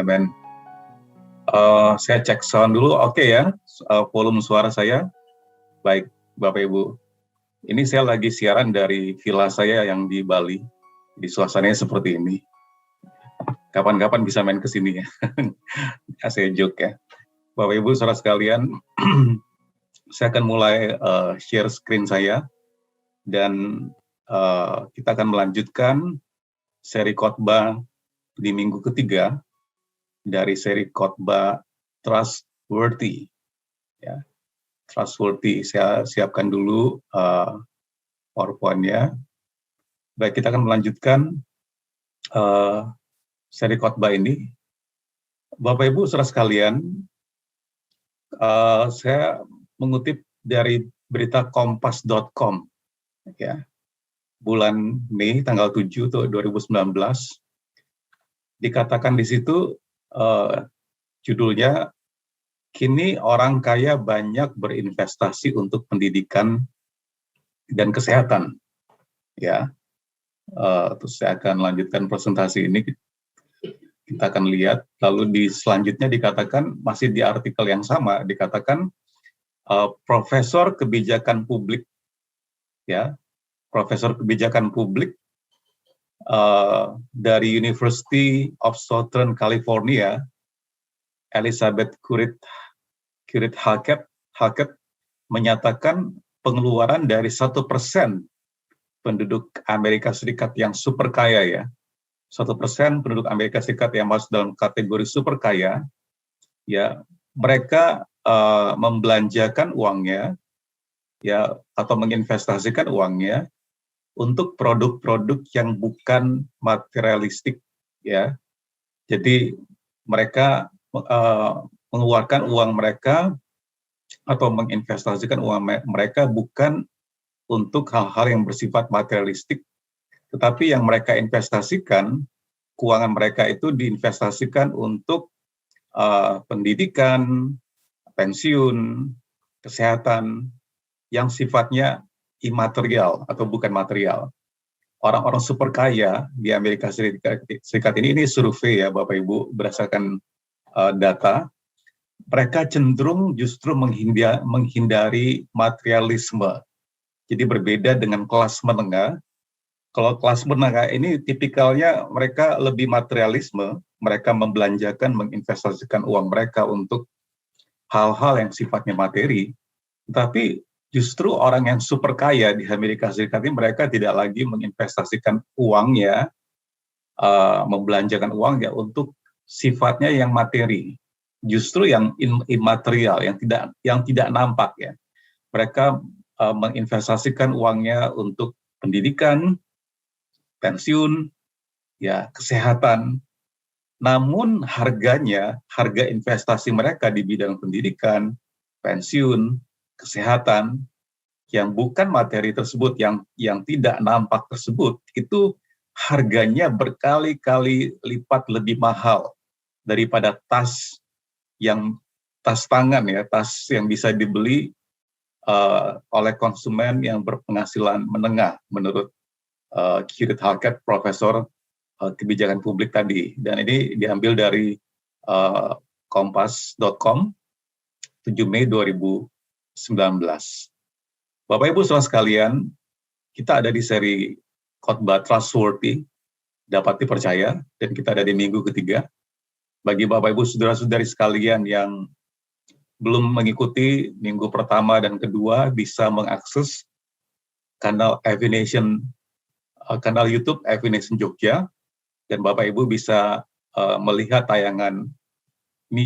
Amin. Saya cek sound dulu, oke ya, volume suara saya. Baik, Bapak Ibu. Ini saya lagi siaran dari villa saya yang di Bali. Di suasananya seperti ini. Kapan-kapan bisa main ke sini ya. Saya joke ya. Bapak Ibu, saudara sekalian, saya akan mulai share screen saya. Dan kita akan melanjutkan seri khotbah di minggu ketiga dari seri khotbah Trustworthy. Ya, Trustworthy. Saya siapkan dulu PowerPoint-nya. Baik, kita akan melanjutkan seri khotbah ini. Bapak Ibu saudara sekalian, saya mengutip dari berita kompas.com ya. Bulan Mei tanggal 7 2019 dikatakan di situ judulnya, kini orang kaya banyak berinvestasi untuk pendidikan dan kesehatan. Ya, terus saya akan lanjutkan presentasi ini. Kita akan lihat. Lalu di selanjutnya dikatakan, masih di artikel yang sama, dikatakan Profesor Kebijakan Publik, ya, Profesor Kebijakan Publik dari University of Southern California, Elizabeth Currid-Halkett menyatakan pengeluaran dari 1% penduduk Amerika Serikat yang super kaya, ya, 1% penduduk Amerika Serikat yang masuk dalam kategori super kaya, ya, mereka membelanjakan uangnya, ya, atau menginvestasikan uangnya untuk produk-produk yang bukan materialistik, ya. Jadi mereka mengeluarkan uang mereka atau menginvestasikan uang mereka bukan untuk hal-hal yang bersifat materialistik, tetapi yang mereka investasikan, keuangan mereka itu diinvestasikan untuk pendidikan, pensiun, kesehatan, yang sifatnya imaterial atau bukan material. Orang-orang super kaya di Amerika Serikat ini survei ya Bapak Ibu berdasarkan data, mereka cenderung justru menghindari materialisme. Jadi berbeda dengan kelas menengah. Kalau kelas menengah ini tipikalnya mereka lebih materialisme, mereka membelanjakan, menginvestasikan uang mereka untuk hal-hal yang sifatnya materi, tapi justru orang yang super kaya di Amerika Serikat ini mereka tidak lagi menginvestasikan uangnya, membelanjakan uangnya untuk sifatnya yang materi, justru yang imaterial, yang tidak nampak ya. Mereka menginvestasikan uangnya untuk pendidikan, pensiun, ya, kesehatan. Namun harga investasi mereka di bidang pendidikan, pensiun, kesehatan, yang bukan materi tersebut, yang tidak nampak tersebut, itu harganya berkali-kali lipat lebih mahal daripada tas tangan ya, tas yang bisa dibeli oleh konsumen yang berpenghasilan menengah, menurut Currid-Halkett, Profesor Kebijakan Publik tadi. Dan ini diambil dari kompas.com 7 Mei 2019. Bapak Ibu saudara sekalian, kita ada di seri khotbah Trustworthy, dapat dipercaya, dan kita ada di minggu ketiga. Bagi Bapak Ibu saudara-saudari sekalian yang belum mengikuti minggu pertama dan kedua, bisa mengakses kanal kanal YouTube Evination Jogja, dan Bapak Ibu bisa melihat tayangan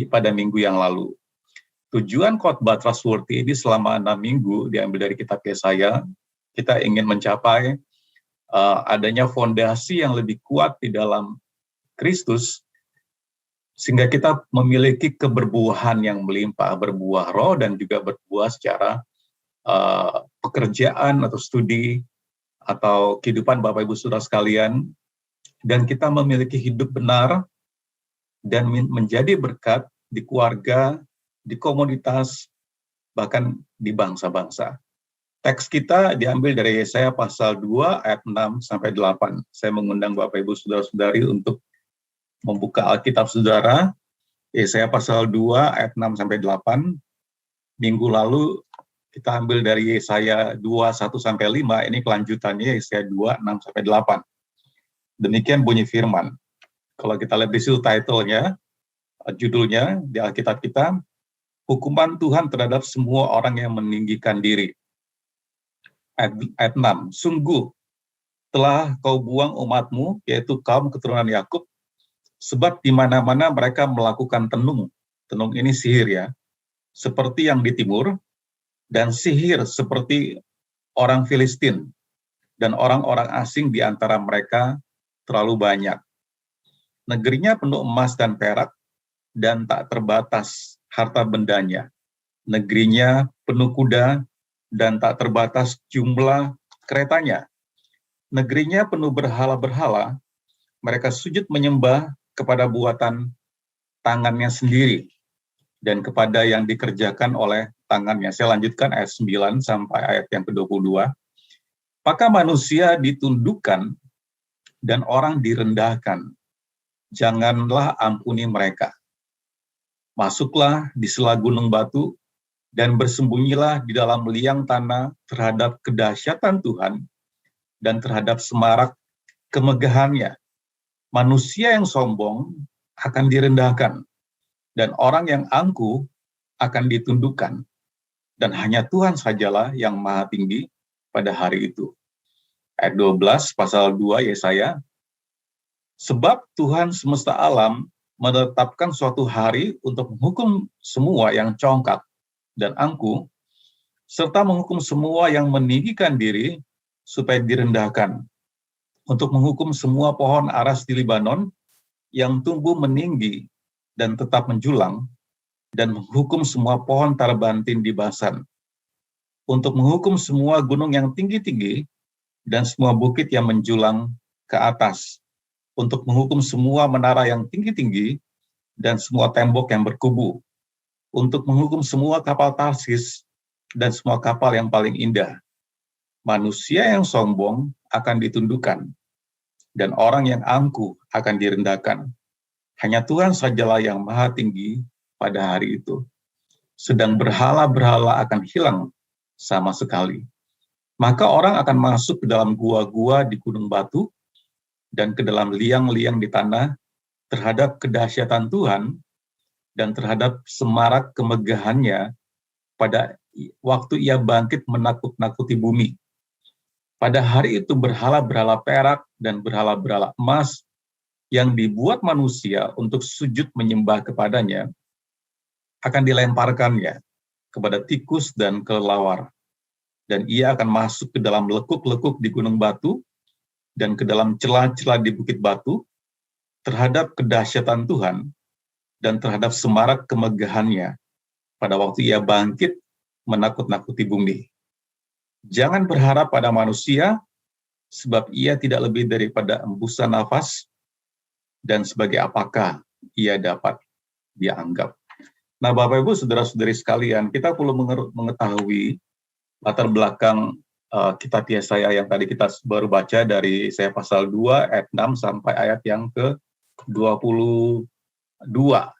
pada minggu yang lalu. Tujuan khotbah Trustworthy ini selama 6 minggu diambil dari kitab Yesaya. Kita ingin mencapai adanya fondasi yang lebih kuat di dalam Kristus, sehingga kita memiliki keberbuahan yang melimpah, berbuah roh dan juga berbuah secara pekerjaan atau studi atau kehidupan Bapak Ibu Saudara sekalian, dan kita memiliki hidup benar dan menjadi berkat di keluarga, di komunitas, bahkan di bangsa-bangsa. Teks kita diambil dari Yesaya pasal 2 ayat 6 sampai 8. Saya mengundang Bapak Ibu Saudara-saudari untuk membuka Alkitab saudara, Yesaya pasal 2 ayat 6 sampai 8. Minggu lalu kita ambil dari Yesaya 2 1 sampai 5, ini kelanjutannya Yesaya 2 6 sampai 8. Demikian bunyi firman. Kalau kita lihat di situ title-nya, judulnya di Alkitab kita, hukuman Tuhan terhadap semua orang yang meninggikan diri. Ayat 6, sungguh telah kau buang umatmu, yaitu kaum keturunan Yakub, sebab di mana-mana mereka melakukan tenung. Tenung ini sihir ya, seperti yang di timur, dan sihir seperti orang Filistin, dan orang-orang asing di antara mereka terlalu banyak. Negerinya penuh emas dan perak, dan tak terbatas harta bendanya. Negerinya penuh kuda, dan tak terbatas jumlah keretanya. Negerinya penuh berhala-berhala, mereka sujud menyembah kepada buatan tangannya sendiri, dan kepada yang dikerjakan oleh tangannya. Saya lanjutkan ayat 9 sampai ayat yang ke-22. Maka manusia ditundukkan dan orang direndahkan. Janganlah ampuni mereka. Masuklah di sela gunung batu dan bersembunyilah di dalam liang tanah terhadap kedahsyatan Tuhan dan terhadap semarak kemegahannya. Manusia yang sombong akan direndahkan, dan orang yang angkuh akan ditundukkan. Dan hanya Tuhan sajalah yang maha tinggi pada hari itu. Ayat 12, pasal 2 Yesaya. Sebab Tuhan semesta alam menetapkan suatu hari untuk menghukum semua yang congkak dan angkuh, serta menghukum semua yang meninggikan diri supaya direndahkan, untuk menghukum semua pohon aras di Libanon yang tumbuh meninggi dan tetap menjulang, dan menghukum semua pohon tarbantin di Basan, untuk menghukum semua gunung yang tinggi-tinggi dan semua bukit yang menjulang ke atas, untuk menghukum semua menara yang tinggi-tinggi dan semua tembok yang berkubu, untuk menghukum semua kapal Tarsis dan semua kapal yang paling indah. Manusia yang sombong akan ditundukkan, dan orang yang angkuh akan direndahkan. Hanya Tuhan sajalah yang maha tinggi pada hari itu. Sedang berhala-berhala akan hilang sama sekali. Maka orang akan masuk ke dalam gua-gua di gunung batu, dan ke dalam liang-liang di tanah terhadap kedahsyatan Tuhan dan terhadap semarak kemegahannya pada waktu ia bangkit menakut-nakuti bumi. Pada hari itu berhala-berhala perak dan berhala-berhala emas yang dibuat manusia untuk sujud menyembah kepadanya akan dilemparkannya kepada tikus dan kelelawar. Dan ia akan masuk ke dalam lekuk-lekuk di gunung batu dan ke dalam celah-celah di bukit batu terhadap kedahsyatan Tuhan dan terhadap semarak kemegahannya pada waktu ia bangkit menakut-nakuti bumi. Jangan berharap pada manusia, sebab ia tidak lebih daripada embusan nafas, dan sebagai apakah ia dapat dianggap. Nah, Bapak Ibu, saudara-saudari sekalian, kita perlu mengetahui latar belakang kitab Yesaya yang tadi kita baru baca dari Yesaya pasal 2 ayat 6 sampai ayat yang ke-22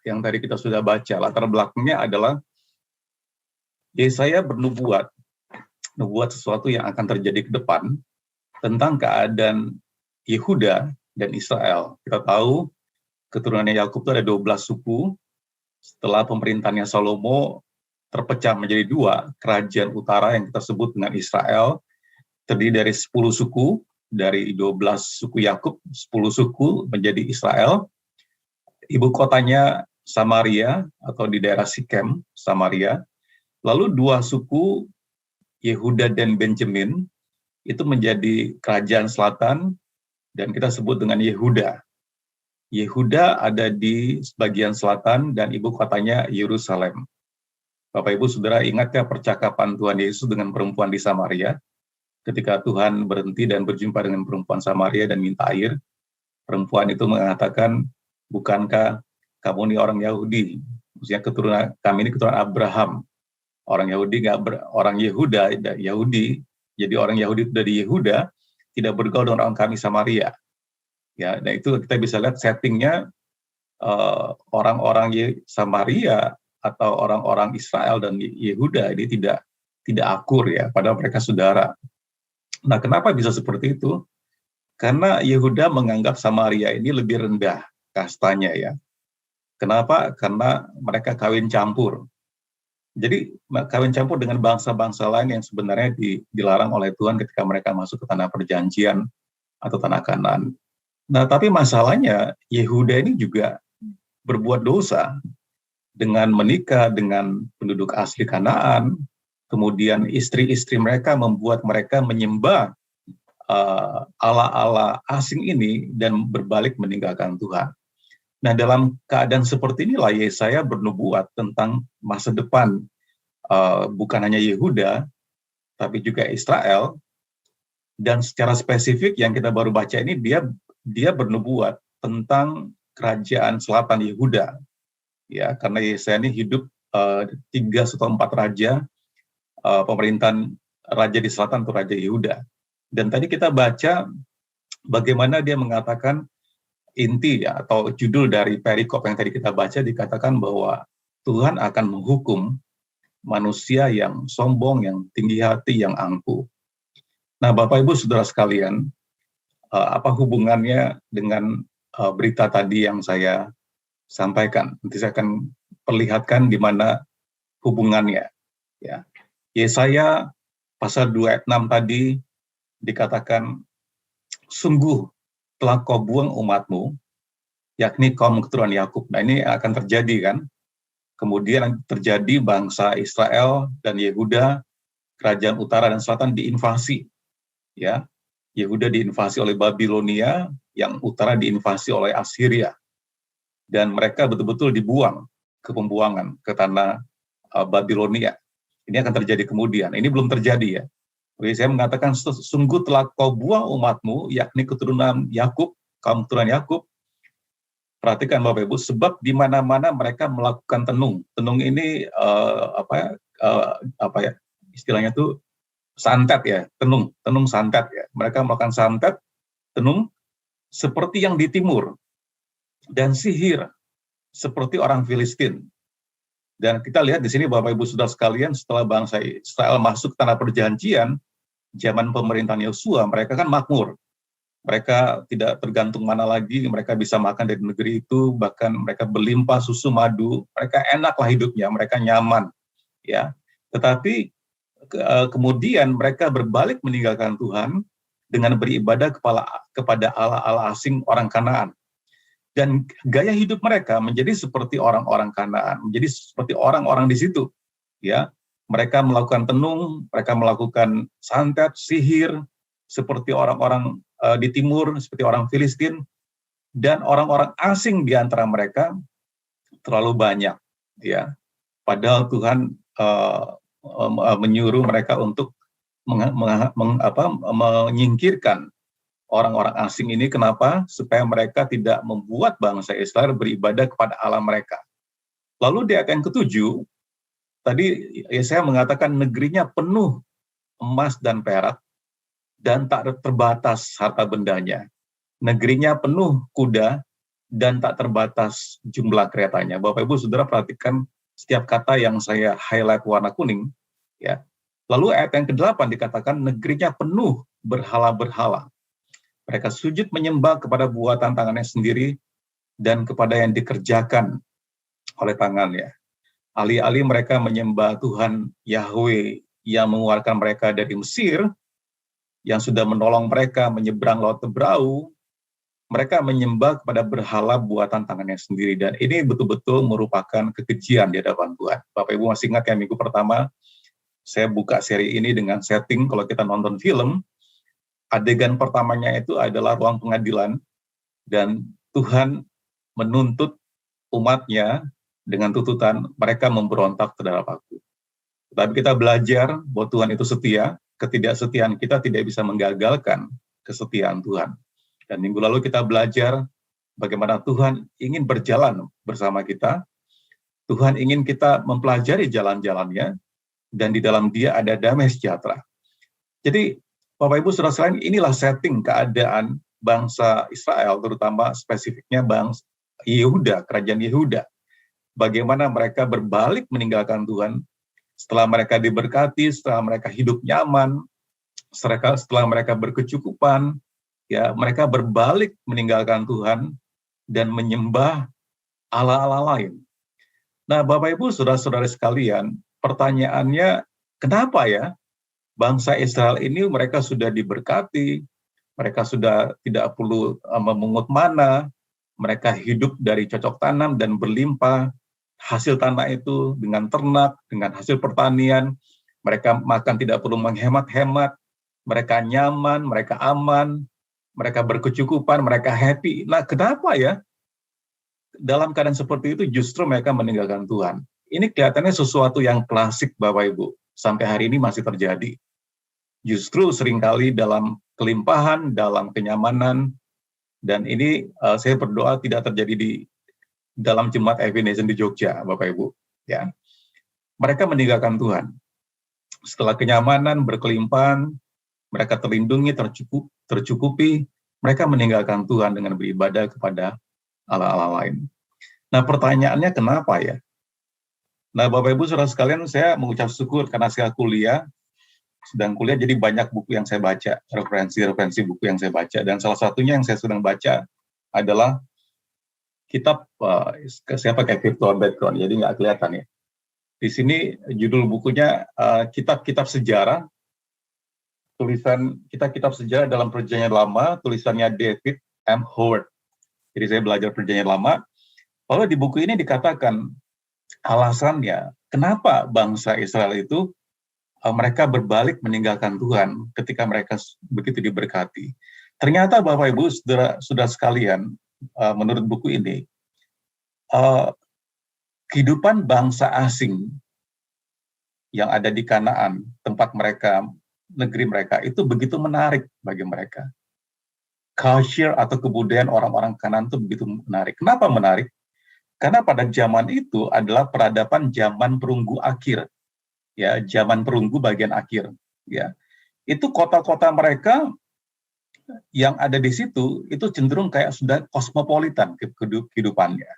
yang tadi kita sudah baca. Latar belakangnya adalah Yesaya bernubuat sesuatu yang akan terjadi ke depan tentang keadaan Yehuda dan Israel. Kita tahu keturunannya Yakub itu ada 12 suku. Setelah pemerintahannya Salomo terpecah menjadi 2, kerajaan utara yang kita sebut dengan Israel terdiri dari 10 suku, dari 12 suku Yakub, 10 suku menjadi Israel. Ibu kotanya Samaria atau di daerah Sikem, Samaria. Lalu 2 suku Yehuda dan Benjamin itu menjadi kerajaan selatan dan kita sebut dengan Yehuda. Yehuda ada di bagian selatan dan ibu kotanya Yerusalem. Bapak Ibu Saudara, ingat ya percakapan Tuhan Yesus dengan perempuan di Samaria? Ketika Tuhan berhenti dan berjumpa dengan perempuan Samaria dan minta air, perempuan itu mengatakan, bukankah kamu ini orang Yahudi? Maksudnya kami ini keturunan Abraham. Orang Yahudi orang Yehuda, Yahudi, jadi orang Yahudi itu dari Yehuda, tidak bergaul dengan orang kami Samaria. Ya, dan itu kita bisa lihat settingnya orang-orang Samaria atau orang-orang Israel dan Yehuda ini tidak akur ya, padahal mereka saudara. Nah, kenapa bisa seperti itu? Karena Yehuda menganggap Samaria ini lebih rendah kastanya ya. Kenapa? Karena mereka kawin campur. Jadi kawin campur dengan bangsa-bangsa lain yang sebenarnya dilarang oleh Tuhan ketika mereka masuk ke tanah perjanjian atau tanah Kanaan. Nah, tapi masalahnya Yehuda ini juga berbuat dosa dengan menikah dengan penduduk asli Kanaan, kemudian istri-istri mereka membuat mereka menyembah ala-ala asing ini dan berbalik meninggalkan Tuhan. Nah, dalam keadaan seperti inilah Yesaya bernubuat tentang masa depan bukan hanya Yehuda, tapi juga Israel. Dan secara spesifik yang kita baru baca ini, dia bernubuat tentang kerajaan selatan Yehuda. Ya, karena Yesaya ini hidup 3 atau 4 raja pemerintahan raja di selatan itu Raja Yehuda. Dan tadi kita baca bagaimana dia mengatakan inti ya, atau judul dari perikop yang tadi kita baca dikatakan bahwa Tuhan akan menghukum manusia yang sombong, yang tinggi hati, yang angkuh. Nah, Bapak Ibu Saudara sekalian, apa hubungannya dengan berita tadi yang saya sampaikan? Nanti saya akan perlihatkan di mana hubungannya. Ya. Yesaya pasal 2 ayat 6 tadi dikatakan, sungguh telah kau buang umatmu, yakni kaum keturunan Yakub. Nah, ini akan terjadi kan? Kemudian terjadi bangsa Israel dan Yehuda, kerajaan utara dan selatan diinvasi. Ya, Yehuda diinvasi oleh Babilonia, yang utara diinvasi oleh Assyria. Dan mereka betul-betul dibuang ke pembuangan ke tanah Babilonia. Ini akan terjadi kemudian. Ini belum terjadi ya. Jadi saya mengatakan sungguh telah kau buang umatmu, yakni keturunan Yakub, kaum keturunan Yakub. Perhatikan Bapak Ibu, sebab di mana-mana mereka melakukan tenung. Tenung ini istilahnya tuh santet ya, tenung santet ya. Mereka melakukan santet, tenung seperti yang di timur, dan sihir seperti orang Filistin. Dan kita lihat di sini Bapak Ibu Saudara sekalian, setelah bangsa Israel masuk tanah perjanjian, zaman pemerintahan Yosua, mereka kan makmur. Mereka tidak tergantung mana lagi, mereka bisa makan dari negeri itu, bahkan mereka berlimpah susu madu, mereka enaklah hidupnya, mereka nyaman. Ya. Tetapi kemudian mereka berbalik meninggalkan Tuhan dengan beribadah kepada Allah-Allah asing orang Kanaan. Dan gaya hidup mereka menjadi seperti orang-orang Kanaan, menjadi seperti orang-orang di situ. Ya, mereka melakukan tenung, mereka melakukan santet, sihir, seperti orang-orang di timur, seperti orang Filistin, dan orang-orang asing di antara mereka terlalu banyak. Ya, padahal Tuhan menyuruh mereka untuk menyingkirkan orang-orang asing ini. Kenapa? Supaya mereka tidak membuat bangsa Israel beribadah kepada Allah mereka. Lalu di ayat yang ke-7, tadi Yesaya mengatakan negerinya penuh emas dan perak, dan tak terbatas harta bendanya. Negerinya penuh kuda, dan tak terbatas jumlah keretanya. Bapak Ibu Saudara perhatikan setiap kata yang saya highlight warna kuning. Ya. Lalu ayat yang ke-8 dikatakan negerinya penuh berhala-berhala. Mereka sujud menyembah kepada buatan tangannya sendiri dan kepada yang dikerjakan oleh tangannya. Alih-alih mereka menyembah Tuhan Yahweh yang mengeluarkan mereka dari Mesir, yang sudah menolong mereka menyeberang Laut Tebrau, mereka menyembah kepada berhala buatan tangannya sendiri. Dan ini betul-betul merupakan kekejian di hadapan Tuhan. Bapak Ibu masih ingat ya, minggu pertama saya buka seri ini dengan setting kalau kita nonton film, adegan pertamanya itu adalah ruang pengadilan, dan Tuhan menuntut umatnya dengan tuntutan mereka memberontak terhadap aku. Tapi kita belajar bahwa Tuhan itu setia, ketidaksetiaan kita tidak bisa menggagalkan kesetiaan Tuhan. Dan minggu lalu kita belajar bagaimana Tuhan ingin berjalan bersama kita, Tuhan ingin kita mempelajari jalan-jalannya, dan di dalam Dia ada damai sejahtera. Jadi Bapak Ibu Saudara sekalian, inilah setting keadaan bangsa Israel, terutama spesifiknya Yehuda, kerajaan Yehuda. Bagaimana mereka berbalik meninggalkan Tuhan setelah mereka diberkati, setelah mereka hidup nyaman, setelah mereka berkecukupan, ya mereka berbalik meninggalkan Tuhan dan menyembah Allah-Allah lain. Nah, Bapak Ibu, saudara-saudara sekalian, pertanyaannya, kenapa ya bangsa Israel ini mereka sudah diberkati, mereka sudah tidak perlu memungut mana, mereka hidup dari cocok tanam dan berlimpah, hasil tanah itu dengan ternak, dengan hasil pertanian, mereka makan tidak perlu menghemat-hemat, mereka nyaman, mereka aman, mereka berkecukupan, mereka happy. Nah, kenapa ya dalam keadaan seperti itu justru mereka meninggalkan Tuhan? Ini kelihatannya sesuatu yang klasik, Bapak Ibu. Sampai hari ini masih terjadi. Justru seringkali dalam kelimpahan, dalam kenyamanan, dan ini saya berdoa tidak terjadi di dalam jemaat Ebenezer di Jogja, Bapak Ibu. Ya, mereka meninggalkan Tuhan. Setelah kenyamanan, berkelimpahan, mereka terlindungi, tercukupi, mereka meninggalkan Tuhan dengan beribadah kepada Allah-Allah lain. Nah, pertanyaannya kenapa ya? Nah, Bapak Ibu saudara sekalian, saya mengucap syukur karena saya sedang kuliah, jadi banyak buku yang saya baca, referensi buku yang saya baca, dan salah satunya yang saya sedang baca adalah kitab, saya pakai virtual background, jadi nggak kelihatan ya. Di sini judul bukunya kitab-kitab sejarah, tulisan kitab-kitab sejarah dalam Perjanjian Lama, tulisannya David M. Howard. Jadi saya belajar Perjanjian Lama. Lalu di buku ini dikatakan alasannya kenapa bangsa Israel itu mereka berbalik meninggalkan Tuhan ketika mereka begitu diberkati. Ternyata Bapak Ibu sudah sekalian, menurut buku ini, kehidupan bangsa asing yang ada di Kanaan, tempat mereka, negeri mereka, itu begitu menarik bagi mereka. Culture atau kebudayaan orang-orang Kanaan itu begitu menarik. Kenapa menarik? Karena pada zaman itu adalah peradaban zaman perunggu akhir, ya, zaman perunggu bagian akhir, ya. Itu kota-kota mereka yang ada di situ itu cenderung kayak sudah kosmopolitan kehidupannya.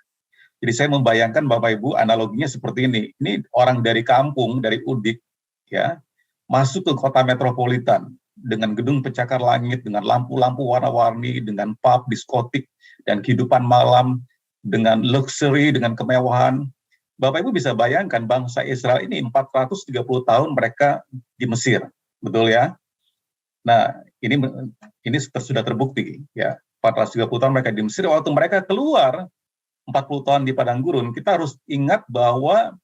Jadi saya membayangkan Bapak Ibu analoginya seperti ini. Ini orang dari kampung, dari Udik, ya, masuk ke kota metropolitan dengan gedung pencakar langit, dengan lampu-lampu warna-warni, dengan pub, diskotik, dan kehidupan malam, dengan luxury, dengan kemewahan. Bapak Ibu bisa bayangkan bangsa Israel ini 430 tahun mereka di Mesir, betul ya? Nah, ini sudah terbukti ya. 430 tahun mereka di Mesir, waktu mereka keluar 40 tahun di padang gurun, kita harus ingat bahwa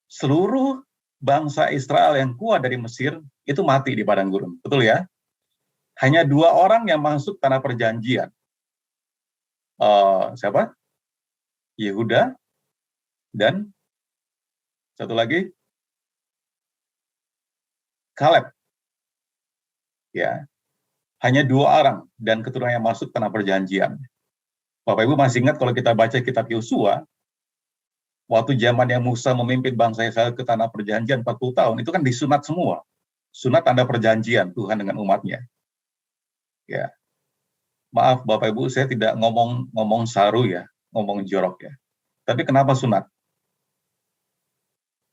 seluruh bangsa Israel yang keluar dari Mesir itu mati di padang gurun, betul ya? Hanya 2 orang yang masuk tanah perjanjian. Siapa? Yehuda dan satu lagi Kaleb. Ya, hanya 2 orang dan keturunan yang masuk tanah perjanjian. Bapak Ibu masih ingat kalau kita baca kitab Yosua, waktu zaman yang Musa memimpin bangsa Israel ke tanah perjanjian 40 tahun, itu kan disunat semua. Sunat tanda perjanjian Tuhan dengan umatnya. Ya. Maaf Bapak Ibu, saya tidak ngomong saru ya, ngomong jorok ya. Tapi kenapa sunat?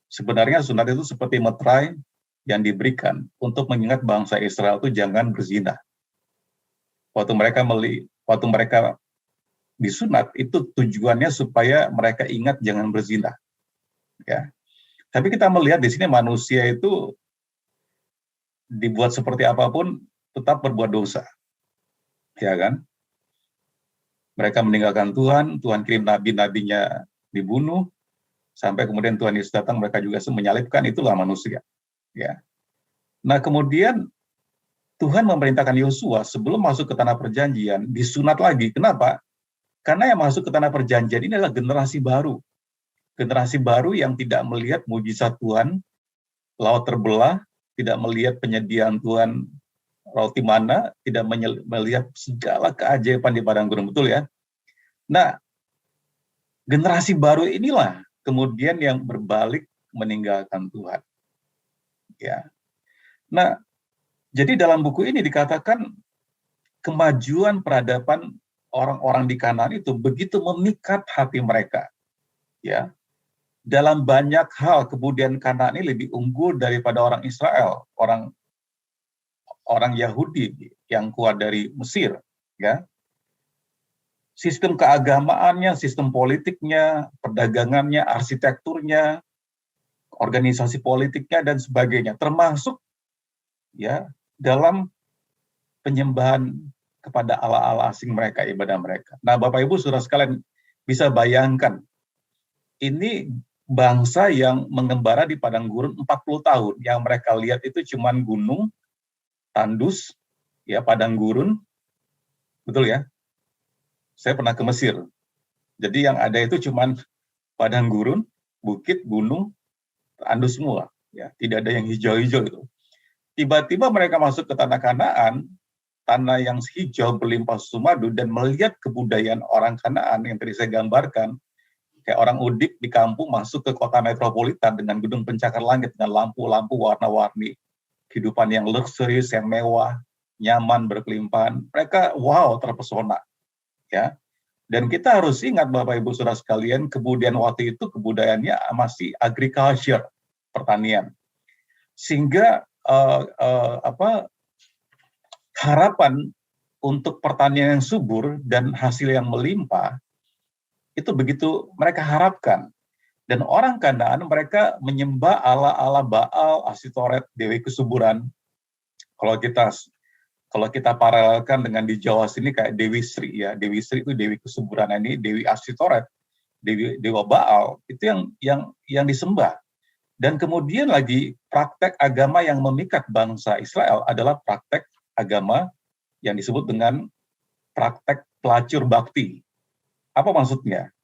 Sebenarnya sunat itu seperti meterai yang diberikan untuk mengingat bangsa Israel itu jangan berzina. Waktu mereka disunat itu tujuannya supaya mereka ingat jangan berzina. Ya. Tapi kita melihat di sini manusia itu dibuat seperti apapun tetap berbuat dosa. Ya kan? Mereka meninggalkan Tuhan, Tuhan kirim nabi-nabinya dibunuh, sampai kemudian Tuhan Yesus datang, mereka juga menyalibkan, itulah manusia. Ya. Nah, kemudian Tuhan memerintahkan Yosua sebelum masuk ke tanah perjanjian, disunat lagi. Kenapa? Karena yang masuk ke tanah perjanjian ini adalah generasi baru. Generasi baru yang tidak melihat mujizat Tuhan, laut terbelah, tidak melihat penyediaan Tuhan roti mana, tidak melihat segala keajaiban di padang gurun, betul ya? Nah, generasi baru inilah kemudian yang berbalik meninggalkan Tuhan. Ya. Nah, jadi dalam buku ini dikatakan kemajuan peradaban orang-orang di Kanaan itu begitu memikat hati mereka, ya. Dalam banyak hal kemudian Kanaan ini lebih unggul daripada orang Israel, orang Yahudi yang keluar dari Mesir, ya. Sistem keagamaannya, sistem politiknya, perdagangannya, arsitekturnya, organisasi politiknya dan sebagainya, termasuk ya dalam penyembahan kepada Allah-Allah asing mereka, ibadah mereka. Nah, Bapak Ibu Saudara sekalian bisa bayangkan, ini bangsa yang mengembara di padang gurun 40 tahun, yang mereka lihat itu cuman gunung, tandus, ya padang gurun, betul ya? Saya pernah ke Mesir, jadi yang ada itu cuman padang gurun, bukit, gunung, tandus semua, ya tidak ada yang hijau-hijau itu. Tiba-tiba mereka masuk ke tanah Kanaan, tanah yang hijau berlimpah susu madu, dan melihat kebudayaan orang Kanaan yang tadi saya gambarkan, kayak orang udik di kampung masuk ke kota metropolitan dengan gedung pencakar langit dengan lampu-lampu warna-warni, kehidupan yang luxurious, yang mewah, nyaman, berkelimpahan. Mereka wow, terpesona, ya. Dan kita harus ingat Bapak Ibu Saudara sekalian, kemudian waktu itu kebudayaannya masih agriculture, pertanian, sehingga harapan untuk pertanian yang subur dan hasil yang melimpah itu begitu mereka harapkan. Dan orang Kanaan mereka menyembah Allah-Allah Baal, Asitoret, Dewi Kesuburan. Kalau kita paralelkan dengan di Jawa sini kayak Dewi Sri, ya Dewi Sri itu Dewi Kesuburan, ini Dewi Asitoret, Dewa Baal itu yang disembah. Dan kemudian lagi praktek agama yang memikat bangsa Israel adalah praktek agama yang disebut dengan praktek pelacur bakti. Apa maksudnya?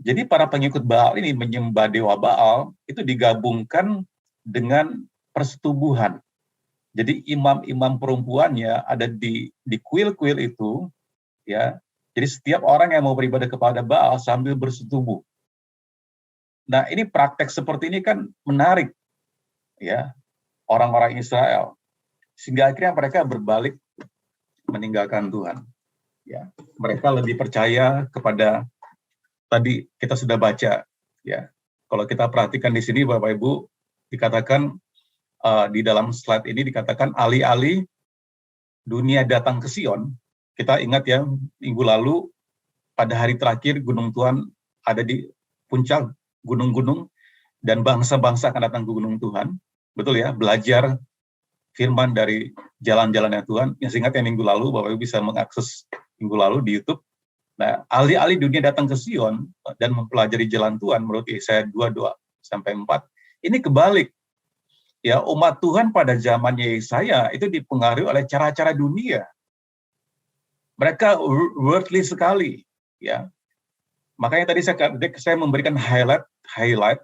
Jadi para pengikut Baal ini menyembah dewa Baal itu digabungkan dengan persetubuhan. Jadi imam-imam perempuannya ada di kuil-kuil itu, ya. Jadi setiap orang yang mau beribadah kepada Baal sambil bersetubuh. Nah, ini praktek seperti ini kan menarik, ya, orang-orang Israel, sehingga akhirnya mereka berbalik meninggalkan Tuhan. Ya, mereka lebih percaya kepada, tadi kita sudah baca, ya. Kalau kita perhatikan di sini, Bapak Ibu, dikatakan di dalam slide ini dikatakan alih-alih dunia datang ke Sion. Kita ingat ya, minggu lalu pada hari terakhir Gunung Tuhan ada di puncak gunung-gunung dan bangsa-bangsa akan datang ke Gunung Tuhan. Betul ya, belajar firman dari jalan-jalannya Tuhan. Yang ingat ya minggu lalu, Bapak Ibu bisa mengakses minggu lalu di YouTube. Nah, alih-alih dunia datang ke Sion dan mempelajari jalan Tuhan menurut Yesaya 2:2-4, ini kebalik. Ya, umat Tuhan pada zamannya Yesaya itu dipengaruhi oleh cara-cara dunia. Mereka worldly sekali, ya. Makanya tadi saya memberikan highlight,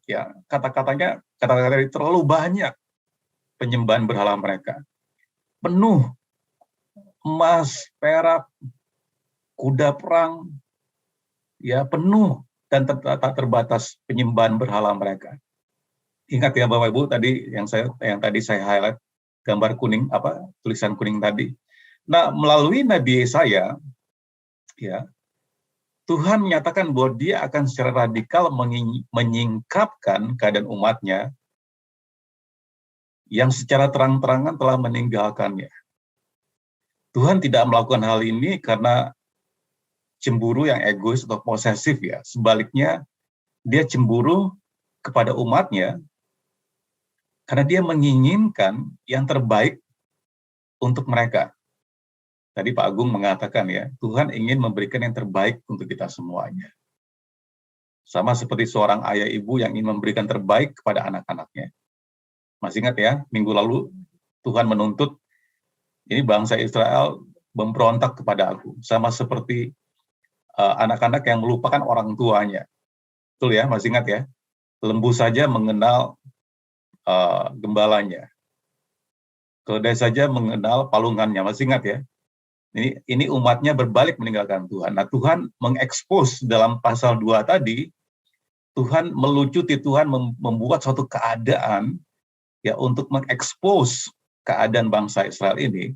ya, kata-katanya terlalu banyak penyembahan berhala mereka. Penuh emas, perak, kuda perang, ya, penuh dan tak terbatas penyembahan berhala mereka. Ingat ya Bapak Ibu tadi yang tadi saya highlight gambar kuning, tulisan kuning tadi. Nah, melalui Nabi Yesaya, ya, Tuhan menyatakan bahwa Dia akan secara radikal menyingkapkan keadaan umatnya yang secara terang-terangan telah meninggalkannya. Tuhan tidak melakukan hal ini karena cemburu yang egois atau posesif, ya. Sebaliknya, Dia cemburu kepada umatnya karena Dia menginginkan yang terbaik untuk mereka. Tadi Pak Agung mengatakan ya, Tuhan ingin memberikan yang terbaik untuk kita semuanya. Sama seperti seorang ayah ibu yang ingin memberikan terbaik kepada anak-anaknya. Masih ingat ya, minggu lalu Tuhan menuntut, ini bangsa Israel memberontak kepada aku. Sama seperti anak-anak yang melupakan orang tuanya. Betul ya, masih ingat ya? Lembu saja mengenal gembalanya. Keledai saja mengenal palungannya, masih ingat ya? Ini umatnya berbalik meninggalkan Tuhan. Nah, Tuhan mengekspos dalam pasal 2 tadi, Tuhan melucuti, Tuhan membuat suatu keadaan ya untuk mengekspos keadaan bangsa Israel ini,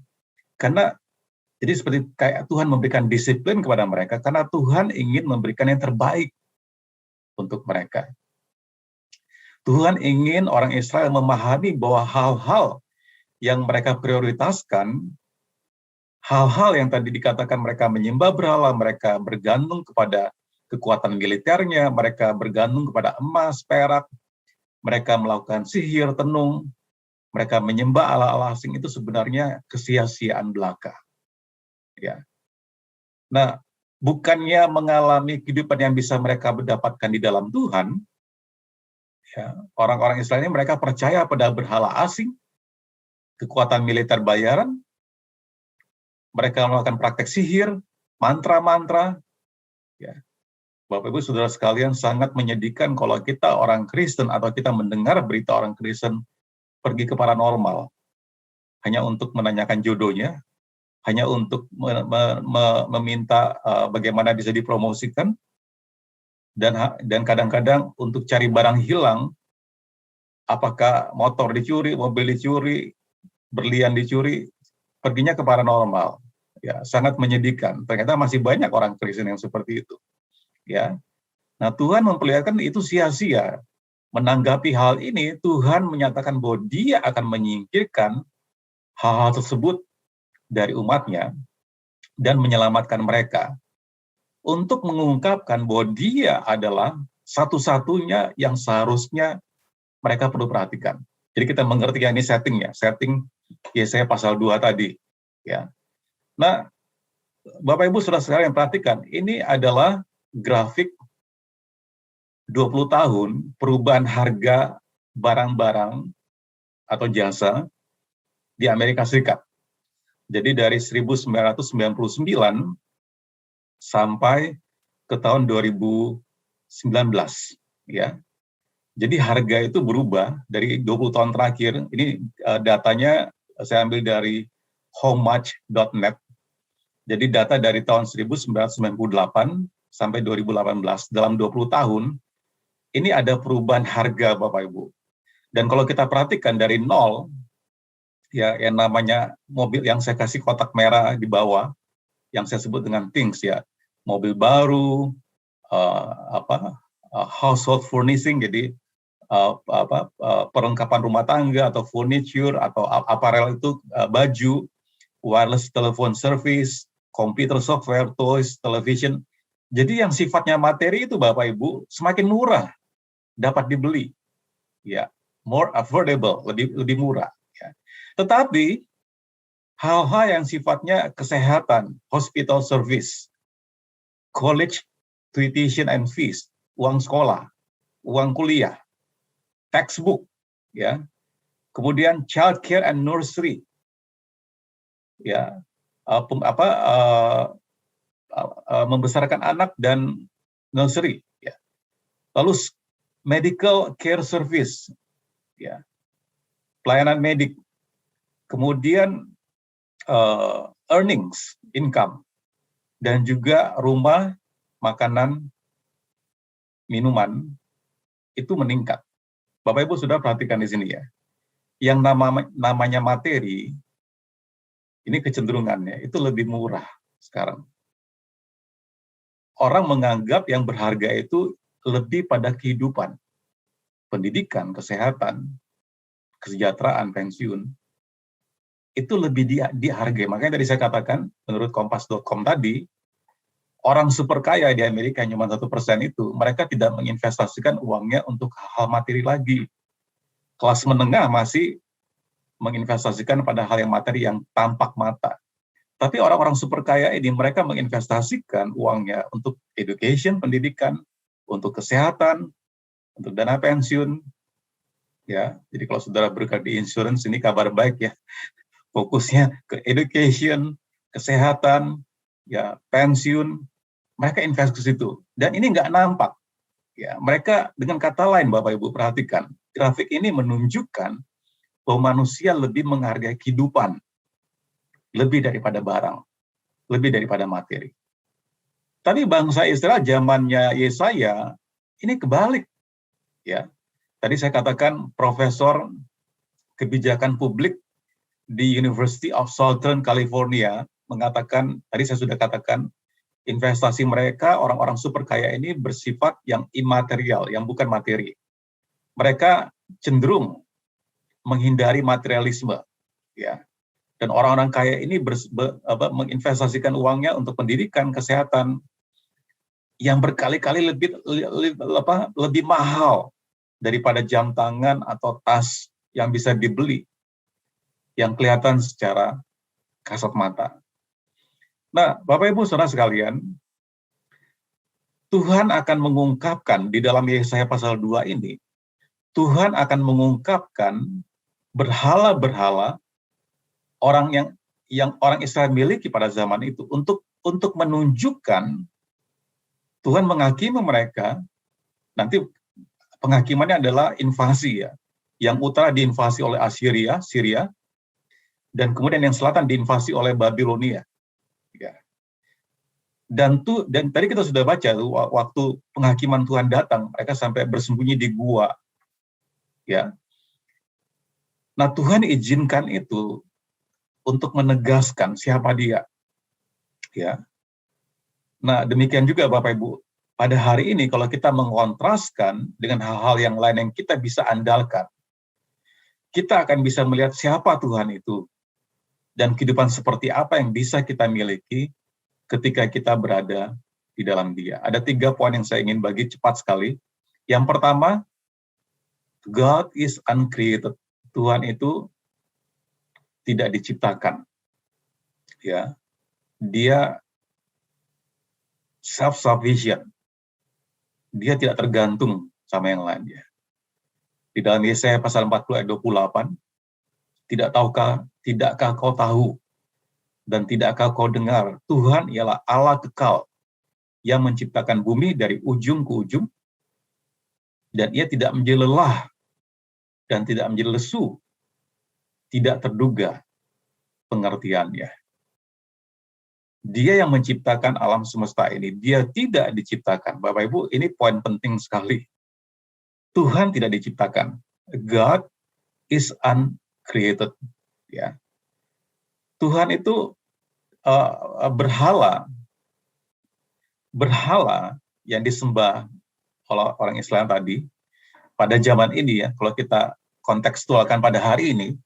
karena Jadi seperti kayak Tuhan memberikan disiplin kepada mereka karena Tuhan ingin memberikan yang terbaik untuk mereka. Tuhan ingin orang Israel memahami bahwa hal-hal yang mereka prioritaskan, hal-hal yang tadi dikatakan mereka menyembah berhala, mereka bergantung kepada kekuatan militernya, mereka bergantung kepada emas, perak, mereka melakukan sihir, tenung, mereka menyembah ala-ala asing, itu sebenarnya kesia-siaan belaka. Ya. Nah, bukannya mengalami kehidupan yang bisa mereka dapatkan di dalam Tuhan, ya, orang-orang Israel ini mereka percaya pada berhala asing, kekuatan militer bayaran, mereka melakukan praktek sihir, mantra-mantra. Ya. Bapak Ibu Saudara sekalian, sangat menyedihkan kalau kita orang Kristen atau kita mendengar berita orang Kristen pergi ke paranormal hanya untuk menanyakan jodohnya, hanya untuk meminta bagaimana bisa dipromosikan, dan kadang-kadang untuk cari barang hilang, apakah motor dicuri, mobil dicuri, berlian dicuri, perginya ke paranormal. Ya, sangat menyedihkan. Ternyata masih banyak orang Kristen yang seperti itu. Ya, nah Tuhan memperlihatkan itu sia-sia. Menanggapi hal ini, Tuhan menyatakan bahwa Dia akan menyingkirkan hal-hal tersebut dari umatnya dan menyelamatkan mereka untuk mengungkapkan bahwa Dia adalah satu-satunya yang seharusnya mereka perlu perhatikan. Jadi kita mengerti ya, ini setting Yesaya pasal 2 tadi. Ya. Nah, Bapak Ibu Saudara sekalian perhatikan, ini adalah grafik 20 tahun perubahan harga barang-barang atau jasa di Amerika Serikat. Jadi dari 1999 sampai ke tahun 2019, ya. Jadi harga itu berubah dari 20 tahun terakhir. Ini datanya saya ambil dari homematch.net. Jadi data dari tahun 1998 sampai 2018, dalam 20 tahun, ini ada perubahan harga Bapak Ibu. Dan kalau kita perhatikan dari nol, ya yang namanya mobil yang saya kasih kotak merah di bawah, yang saya sebut dengan things ya, mobil baru, household furnishing, jadi perlengkapan rumah tangga atau furniture atau apparel itu baju, wireless telephone service, komputer software, toys, television. Jadi yang sifatnya materi itu Bapak Ibu semakin murah dapat dibeli, ya, more affordable, lebih murah. Ya. Tetapi hal-hal yang sifatnya kesehatan, hospital service, college tuition and fees, uang sekolah, uang kuliah, textbook, ya, kemudian child care and nursery, ya, membesarkan anak dan nursery, ya, lalu medical care service, ya, pelayanan medik, kemudian earnings, income, dan juga rumah, makanan, minuman, itu meningkat. Bapak Ibu sudah perhatikan di sini ya. Yang namanya materi, ini kecenderungannya, itu lebih murah sekarang. Orang menganggap yang berharga itu lebih pada kehidupan, pendidikan, kesehatan, kesejahteraan, pensiun, itu lebih dihargai. Makanya tadi saya katakan, menurut kompas.com tadi, orang super kaya di Amerika yang cuma 1% itu, mereka tidak menginvestasikan uangnya untuk hal materi lagi. Kelas menengah masih menginvestasikan pada hal yang materi yang tampak mata. Tapi orang-orang super kaya ini, mereka menginvestasikan uangnya untuk education, pendidikan, untuk kesehatan, untuk dana pensiun. Ya, jadi kalau saudara bergerak di insurance, ini kabar baik ya. Fokusnya ke education, kesehatan, ya, pensiun, mereka invest ke situ. Dan ini nggak nampak. Ya, mereka dengan kata lain, Bapak Ibu perhatikan, grafik ini menunjukkan bahwa manusia lebih menghargai kehidupan, lebih daripada barang, lebih daripada materi. Tapi bangsa Israel zamannya Yesaya ini kebalik. Ya, tadi saya katakan profesor kebijakan publik di University of Southern California, mengatakan, tadi saya sudah katakan, investasi mereka, orang-orang super kaya ini bersifat yang imaterial, yang bukan materi. Mereka cenderung menghindari materialisme, ya. Dan orang-orang kaya ini menginvestasikan uangnya untuk pendidikan, kesehatan, yang berkali-kali lebih mahal daripada jam tangan atau tas yang bisa dibeli, yang kelihatan secara kasat mata. Nah, Bapak Ibu Saudara sekalian, Tuhan akan mengungkapkan di dalam Yesaya pasal 2 ini, Tuhan akan mengungkapkan berhala-berhala orang yang orang Israel miliki pada zaman itu untuk menunjukkan Tuhan menghakimi mereka. Nanti penghakimannya adalah invasi, ya. Yang utara diinvasi oleh Assyria, Syria, dan kemudian yang selatan diinvasi oleh Babilonia. Ya. Dan tadi kita sudah baca waktu penghakiman Tuhan datang, mereka sampai bersembunyi di gua. Ya. Nah, Tuhan izinkan itu untuk menegaskan siapa dia. Ya. Nah, demikian juga Bapak Ibu, pada hari ini kalau kita mengontraskan dengan hal-hal yang lain yang kita bisa andalkan, kita akan bisa melihat siapa Tuhan itu dan kehidupan seperti apa yang bisa kita miliki ketika kita berada di dalam Dia. Ada 3 poin yang saya ingin bagi cepat sekali. Yang pertama, God is uncreated. Tuhan itu tidak diciptakan. Ya. Dia self-sufficient. Dia tidak tergantung sama yang lain. Ya. Di dalam Yesaya pasal 40 ayat 28, tidakkah kau tahu dan tidakkah kau dengar, Tuhan ialah Allah kekal yang menciptakan bumi dari ujung ke ujung, dan ia tidak menjadi lelah dan tidak menjadi lesu, tidak terduga pengertiannya. Dia yang menciptakan alam semesta ini, dia tidak diciptakan. Bapak Ibu, ini poin penting sekali. Tuhan tidak diciptakan. God is uncreated. Ya. Tuhan itu berhala yang disembah oleh orang Islam tadi pada zaman ini, ya, kalau kita kontekstualkan pada hari ini,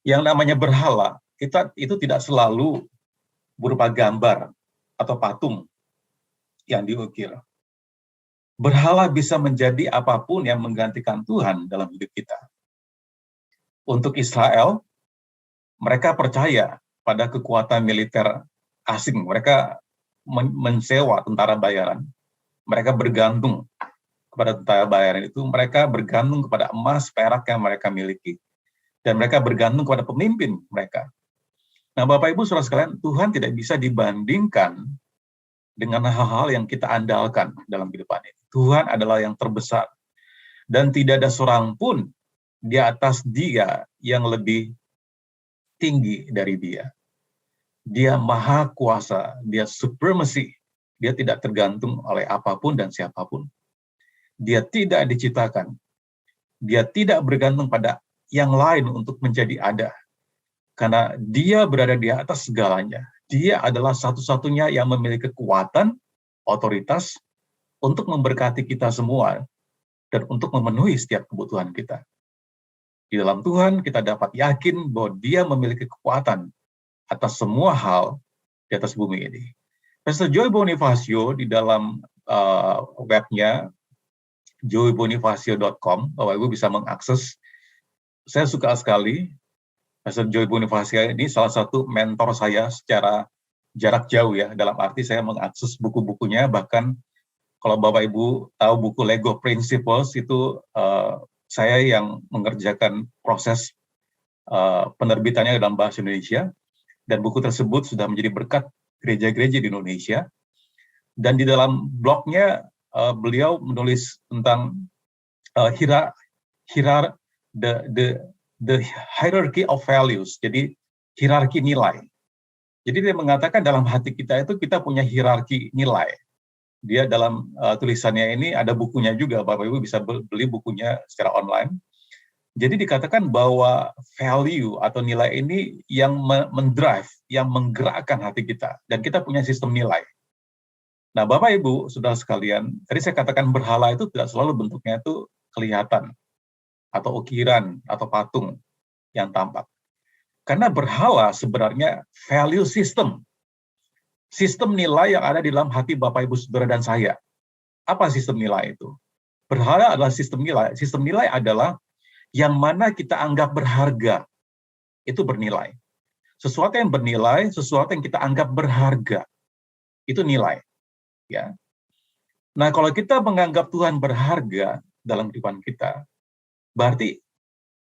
yang namanya berhala itu tidak selalu berupa gambar atau patung yang diukir. Berhala bisa menjadi apapun yang menggantikan Tuhan dalam hidup kita. Untuk Israel, mereka percaya pada kekuatan militer asing. Mereka mensewa tentara bayaran. Mereka bergantung kepada tentara bayaran itu. Mereka bergantung kepada emas, perak yang mereka miliki. Dan mereka bergantung kepada pemimpin mereka. Nah, Bapak Ibu Saudara sekalian, Tuhan tidak bisa dibandingkan dengan hal-hal yang kita andalkan dalam kehidupan ini. Tuhan adalah yang terbesar. Dan tidak ada seorang pun di atas Dia yang lebih tinggi dari Dia. Dia maha kuasa, Dia supremacy. Dia tidak tergantung oleh apapun dan siapapun. Dia tidak diciptakan. Dia tidak bergantung pada yang lain untuk menjadi ada. Karena Dia berada di atas segalanya. Dia adalah satu-satunya yang memiliki kekuatan, otoritas, untuk memberkati kita semua, dan untuk memenuhi setiap kebutuhan kita. Di dalam Tuhan, kita dapat yakin bahwa Dia memiliki kekuatan atas semua hal di atas bumi ini. Pastor Joy Bonifacio di dalam webnya, joybonifacio.com, Bapak Ibu bisa mengakses. Saya suka sekali, Pastor Joy Bonifacio ini salah satu mentor saya secara jarak jauh, ya, dalam arti saya mengakses buku-bukunya, bahkan kalau Bapak Ibu tahu buku Lego Principles itu saya yang mengerjakan proses penerbitannya dalam bahasa Indonesia, dan buku tersebut sudah menjadi berkat gereja-gereja di Indonesia. Dan di dalam blognya beliau menulis tentang the hierarchy of values, jadi hierarki nilai. Jadi dia mengatakan dalam hati kita itu kita punya hierarki nilai. Dia dalam tulisannya ini ada bukunya juga, Bapak Ibu bisa beli bukunya secara online. Jadi dikatakan bahwa value atau nilai ini yang mendrive, yang menggerakkan hati kita. Dan kita punya sistem nilai. Nah, Bapak Ibu, saudara sekalian, tadi saya katakan berhala itu tidak selalu bentuknya itu kelihatan, atau ukiran, atau patung yang tampak. Karena berhala sebenarnya value system. Sistem nilai yang ada di dalam hati Bapak Ibu Saudara dan saya. Apa sistem nilai itu? Berhala adalah sistem nilai. Sistem nilai adalah yang mana kita anggap berharga. Itu bernilai. Sesuatu yang bernilai, sesuatu yang kita anggap berharga. Itu nilai. Ya. Nah, kalau kita menganggap Tuhan berharga dalam kehidupan kita, berarti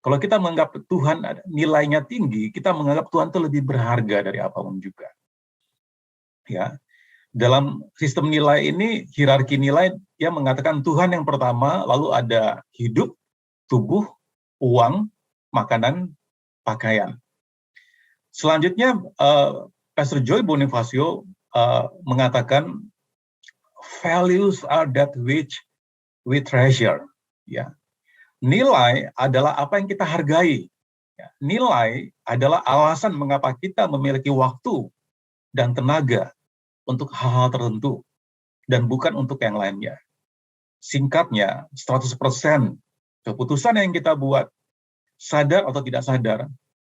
kalau kita menganggap Tuhan nilainya tinggi, kita menganggap Tuhan itu lebih berharga dari apapun juga. Ya, dalam sistem nilai ini, hierarki nilai, dia mengatakan Tuhan yang pertama, lalu ada hidup, tubuh, uang, makanan, pakaian. Selanjutnya, Pastor Joy Bonifacio mengatakan, values are that which we treasure. Ya, nilai adalah apa yang kita hargai. Ya, nilai adalah alasan mengapa kita memiliki waktu dan tenaga untuk hal-hal tertentu, dan bukan untuk yang lainnya. Singkatnya, 100% keputusan yang kita buat, sadar atau tidak sadar,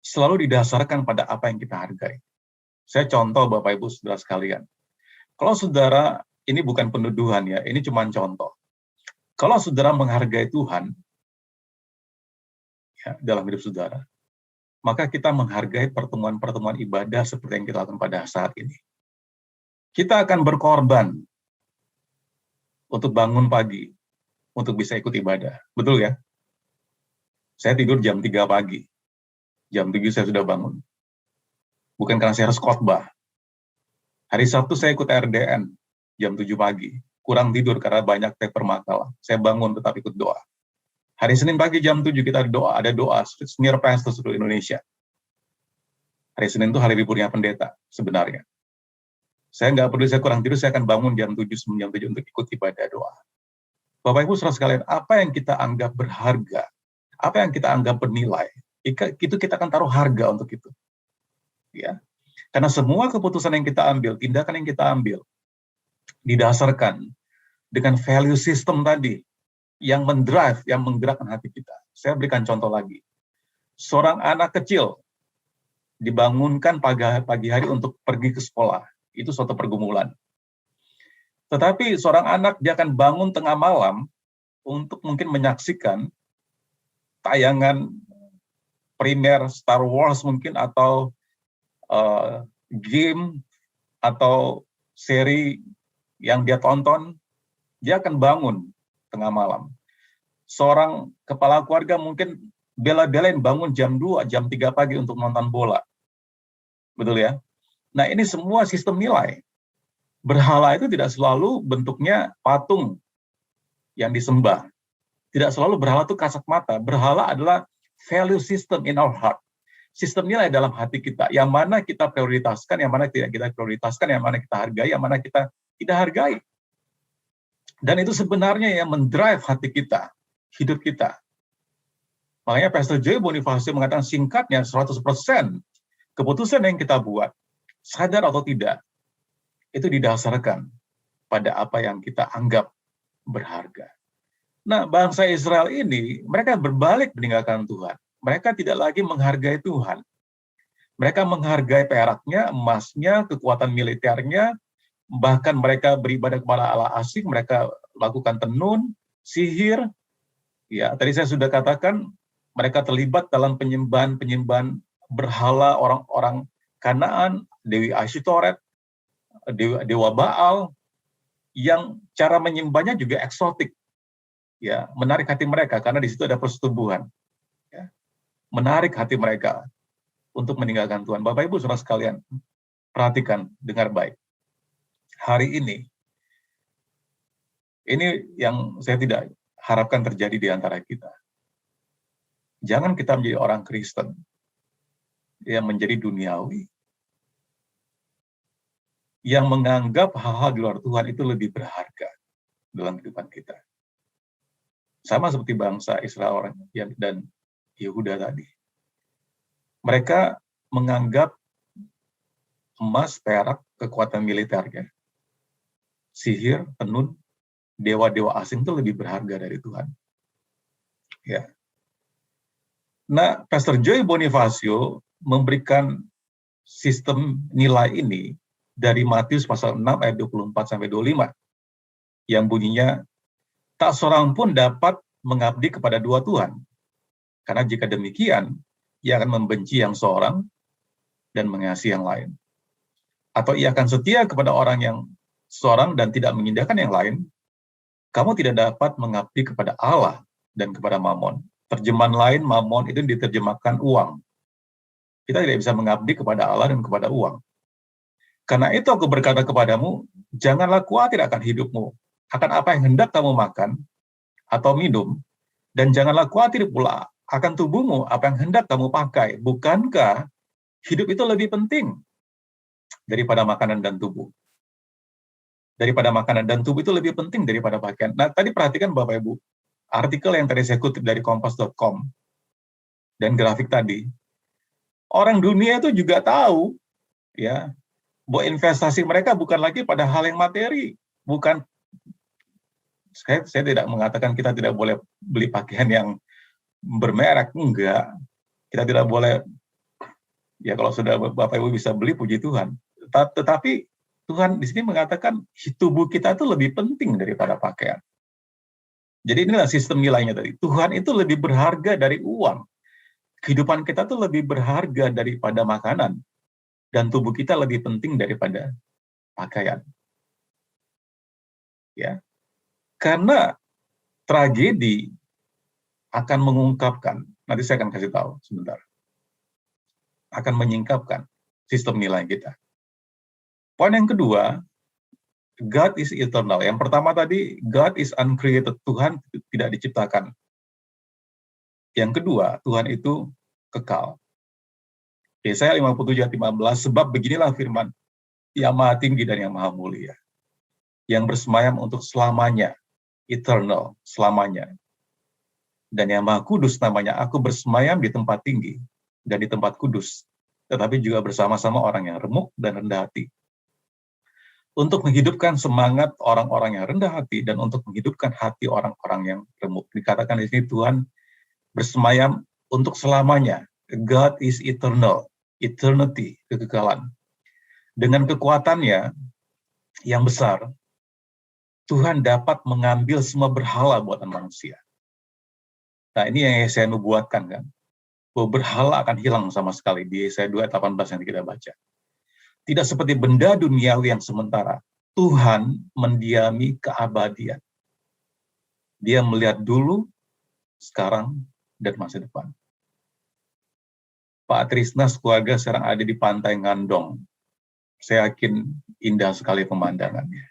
selalu didasarkan pada apa yang kita hargai. Saya contoh Bapak Ibu Saudara sekalian. Kalau saudara, ini bukan penuduhan ya, ini cuma contoh. Kalau saudara menghargai Tuhan ya, dalam hidup saudara, maka kita menghargai pertemuan-pertemuan ibadah seperti yang kita lakukan pada saat ini. Kita akan berkorban untuk bangun pagi, untuk bisa ikut ibadah. Betul ya? Saya tidur jam 3 pagi. Jam 7 saya sudah bangun. Bukan karena saya harus khotbah. Hari Sabtu saya ikut RDN jam 7 pagi. Kurang tidur karena banyak paper makalah. Saya bangun tetap ikut doa. Hari Senin pagi jam 7 kita ada doa senior pastor seluruh Indonesia. Hari Senin itu hari liburnya pendeta sebenarnya. Saya nggak peduli saya kurang tidur, saya akan bangun jam 7 untuk ikut ibadah doa. Bapak Ibu saudara sekalian, apa yang kita anggap berharga, apa yang kita anggap bernilai, itu kita akan taruh harga untuk itu. Ya. Karena semua keputusan yang kita ambil, tindakan yang kita ambil, didasarkan dengan value system tadi, yang mendrive, yang menggerakkan hati kita. Saya berikan contoh lagi. Seorang anak kecil dibangunkan pagi hari untuk pergi ke sekolah. Itu suatu pergumulan. Tetapi seorang anak dia akan bangun tengah malam untuk mungkin menyaksikan tayangan primer Star Wars mungkin, atau game, atau seri yang dia tonton, dia akan bangun tengah malam. Seorang kepala keluarga mungkin bela-belain bangun jam 2, jam 3 pagi untuk nonton bola. Betul ya? Nah, ini semua sistem nilai. Berhala itu tidak selalu bentuknya patung yang disembah. Tidak selalu berhala itu kasat mata. Berhala adalah value system in our heart. Sistem nilai dalam hati kita. Yang mana kita prioritaskan, yang mana tidak kita prioritaskan, yang mana kita hargai, yang mana kita tidak hargai. Dan itu sebenarnya yang mendrive hati kita, hidup kita. Makanya Pastor Joy Bonifacio mengatakan singkatnya 100% keputusan yang kita buat, sadar atau tidak, itu didasarkan pada apa yang kita anggap berharga. Nah, bangsa Israel ini, mereka berbalik meninggalkan Tuhan. Mereka tidak lagi menghargai Tuhan. Mereka menghargai peraknya, emasnya, kekuatan militernya, bahkan mereka beribadah kepada Allah asing, mereka lakukan tenun, sihir. Ya, tadi saya sudah katakan, mereka terlibat dalam penyembahan berhala orang-orang Kanaan, Dewi Ashitoret, Dewa Baal, yang cara menyembahnya juga eksotik. Ya, menarik hati mereka karena di situ ada persetubuhan. Ya, menarik hati mereka untuk meninggalkan Tuhan. Bapak Ibu saudara sekalian, perhatikan, dengar baik. Hari ini yang saya tidak harapkan terjadi di antara kita. Jangan kita menjadi orang Kristen yang menjadi duniawi, yang menganggap hal-hal di luar Tuhan itu lebih berharga dalam kehidupan kita. Sama seperti bangsa Israel dan Yehuda tadi. Mereka menganggap emas, perak, kekuatan militernya, sihir, tenun, dewa-dewa asing itu lebih berharga dari Tuhan. Ya. Nah, Pastor Joy Bonifacio memberikan sistem nilai ini dari Matius pasal 6 ayat 24 sampai 25 yang bunyinya, tak seorang pun dapat mengabdi kepada dua Tuhan. Karena jika demikian, ia akan membenci yang seorang dan mengasihi yang lain. Atau ia akan setia kepada orang yang seorang dan tidak mengindahkan yang lain. Kamu tidak dapat mengabdi kepada Allah dan kepada Mammon. Terjemahan lain, Mammon itu diterjemahkan uang. Kita tidak bisa mengabdi kepada Allah dan kepada uang. Karena itu aku berkata kepadamu, janganlah khawatir akan hidupmu, akan apa yang hendak kamu makan atau minum, dan janganlah khawatir pula akan tubuhmu, apa yang hendak kamu pakai. Bukankah hidup itu lebih penting daripada makanan dan tubuh? Daripada makanan dan tubuh itu lebih penting daripada pakaian. Nah, tadi perhatikan Bapak Ibu, artikel yang tadi saya kutip dari kompas.com dan grafik tadi, orang dunia itu juga tahu ya bahwa investasi mereka bukan lagi pada hal yang materi, bukan. Saya tidak mengatakan kita tidak boleh beli pakaian yang bermerek, enggak. Kita tidak boleh, ya kalau sudah Bapak Ibu bisa beli, puji Tuhan. Tetapi Tuhan di sini mengatakan tubuh kita itu lebih penting daripada pakaian. Jadi inilah sistem nilainya tadi. Tuhan itu lebih berharga dari uang. Kehidupan kita itu lebih berharga daripada makanan. Dan tubuh kita lebih penting daripada pakaian. Ya. Karena tragedi akan mengungkapkan, nanti saya akan kasih tahu sebentar, akan menyingkapkan sistem nilai kita. Poin yang kedua, God is eternal. Yang pertama tadi, God is uncreated. Tuhan tidak diciptakan. Yang kedua, Tuhan itu kekal. Yesaya 57 ayat 15, sebab beginilah firman yang maha tinggi dan yang maha mulia, yang bersemayam untuk selamanya, eternal, selamanya. Dan yang maha kudus namanya, aku bersemayam di tempat tinggi dan di tempat kudus, tetapi juga bersama-sama orang yang remuk dan rendah hati, untuk menghidupkan semangat orang-orang yang rendah hati dan untuk menghidupkan hati orang-orang yang remuk. Dikatakan di sini Tuhan bersemayam untuk selamanya. God is eternal, eternity, kekekalan. Dengan kekuatannya yang besar, Tuhan dapat mengambil semua berhala buatan manusia. Nah, ini yang Yesaya nubuatkan kan, bahwa berhala akan hilang sama sekali di Yesaya 2:18 yang kita baca. Tidak seperti benda duniawi yang sementara. Tuhan mendiami keabadian. Dia melihat dulu, sekarang, dan masa depan. Pak Trisnas keluarga sekarang ada di pantai Ngandong. Saya yakin indah sekali pemandangannya.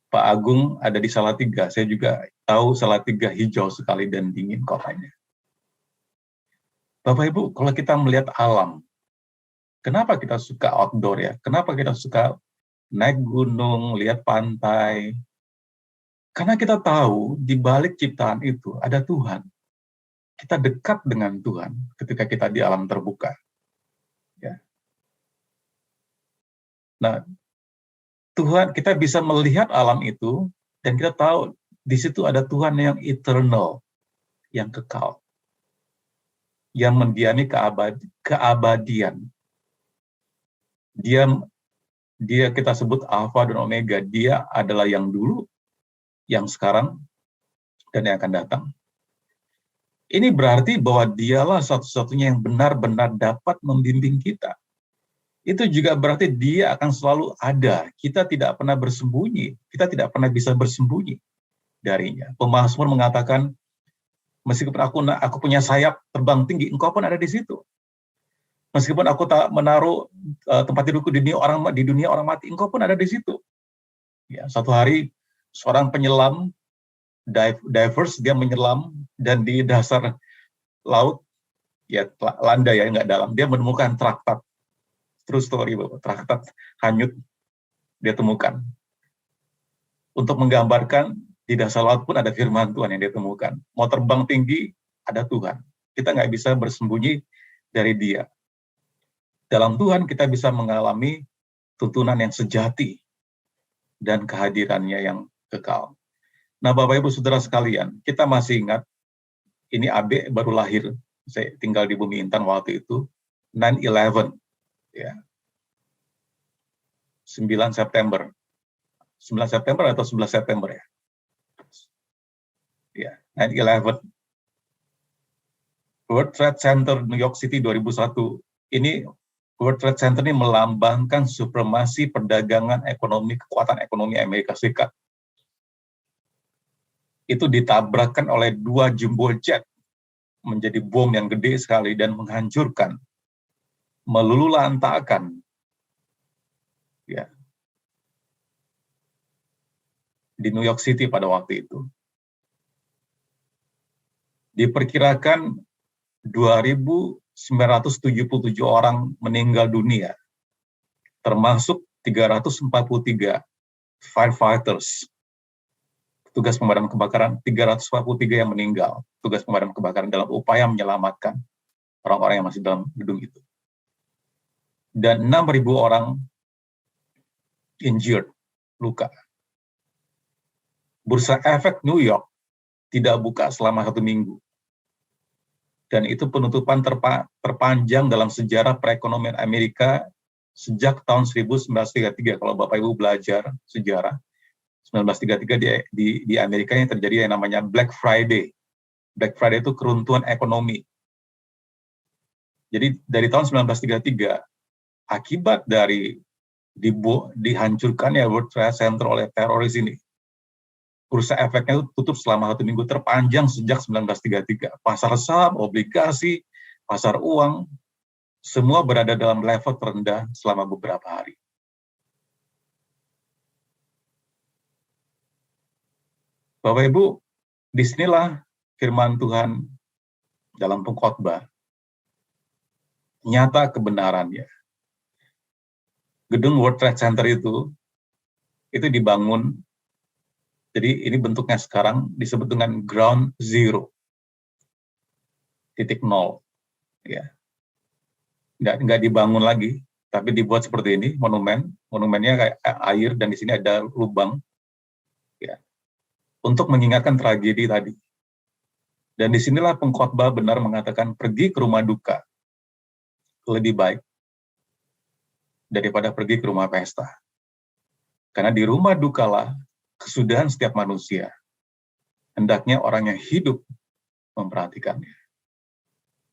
Pak Agung ada di Salatiga. Saya juga tahu Salatiga hijau sekali dan dingin kotanya. Bapak Ibu, kalau kita melihat alam, kenapa kita suka outdoor ya? Kenapa kita suka naik gunung, lihat pantai? Karena kita tahu di balik ciptaan itu ada Tuhan. Kita dekat dengan Tuhan ketika kita di alam terbuka. Ya. Nah, Tuhan, kita bisa melihat alam itu dan kita tahu di situ ada Tuhan yang eternal, yang kekal, yang mendiami keabadian. Dia kita sebut Alfa dan Omega. Dia adalah yang dulu, yang sekarang, dan yang akan datang. Ini berarti bahwa dialah satu-satunya yang benar-benar dapat membimbing kita. Itu juga berarti dia akan selalu ada. Kita tidak pernah bersembunyi. Kita tidak pernah bisa bersembunyi darinya. Pemazmur mengatakan, meskipun aku punya sayap terbang tinggi, engkau pun ada di situ. Meskipun aku tak menaruh tempat tidurku di dunia orang mati, engkau pun ada di situ. Ya, suatu hari seorang penyelam, divers, dia menyelam dan di dasar laut, ya landai ya nggak dalam, dia menemukan traktat. True story, Bapak. Traktat hanyut dia temukan. Untuk menggambarkan di dasar laut pun ada firman Tuhan yang dia temukan. Mau terbang tinggi, ada Tuhan. Kita nggak bisa bersembunyi dari Dia. Dalam Tuhan kita bisa mengalami tuntunan yang sejati dan kehadirannya yang kekal. Nah, Bapak Ibu Saudara sekalian, kita masih ingat ini Abe baru lahir. Saya tinggal di Bumi Intan waktu itu, 9/11, ya. 9 September. 9 September atau 11 September ya? Ya, 9/11. World Trade Center New York City 2001. Ini World Trade Center ini melambangkan supremasi perdagangan ekonomi, kekuatan ekonomi Amerika Serikat. Itu ditabrakkan oleh 2 jumbo jet menjadi bom yang gede sekali dan menghancurkan, meluluhlantakkan, ya, di New York City pada waktu itu. Diperkirakan 2.977 orang meninggal dunia, termasuk 343 firefighters, petugas pemadam kebakaran, 343 yang meninggal, petugas pemadam kebakaran dalam upaya menyelamatkan orang-orang yang masih dalam gedung itu. Dan 6.000 orang injured, luka. Bursa efek New York tidak buka selama 1 minggu. Dan itu penutupan terpanjang dalam sejarah perekonomian Amerika sejak tahun 1933. Kalau Bapak Ibu belajar sejarah, 1933 di Amerika yang terjadi yang namanya Black Friday. Black Friday itu keruntuhan ekonomi. Jadi dari tahun 1933, akibat dari dihancurkannya World Trade Center oleh teroris ini, bursa efeknya itu tutup selama 1 minggu, terpanjang sejak 1933. Pasar saham, obligasi, pasar uang, semua berada dalam level terendah selama beberapa hari. Bapak Ibu, disinilah firman Tuhan dalam pengkhotbah, nyata kebenarannya. Gedung World Trade Center itu dibangun, jadi ini bentuknya sekarang disebut dengan ground zero, titik nol, ya. Nggak dibangun lagi, tapi dibuat seperti ini, monumennya kayak air dan di sini ada lubang, ya, untuk mengingatkan tragedi tadi. Dan disinilah pengkhotbah benar mengatakan pergi ke rumah duka lebih baik daripada pergi ke rumah pesta. Karena di rumah dukalah kesudahan setiap manusia. Hendaknya orang yang hidup memperhatikannya.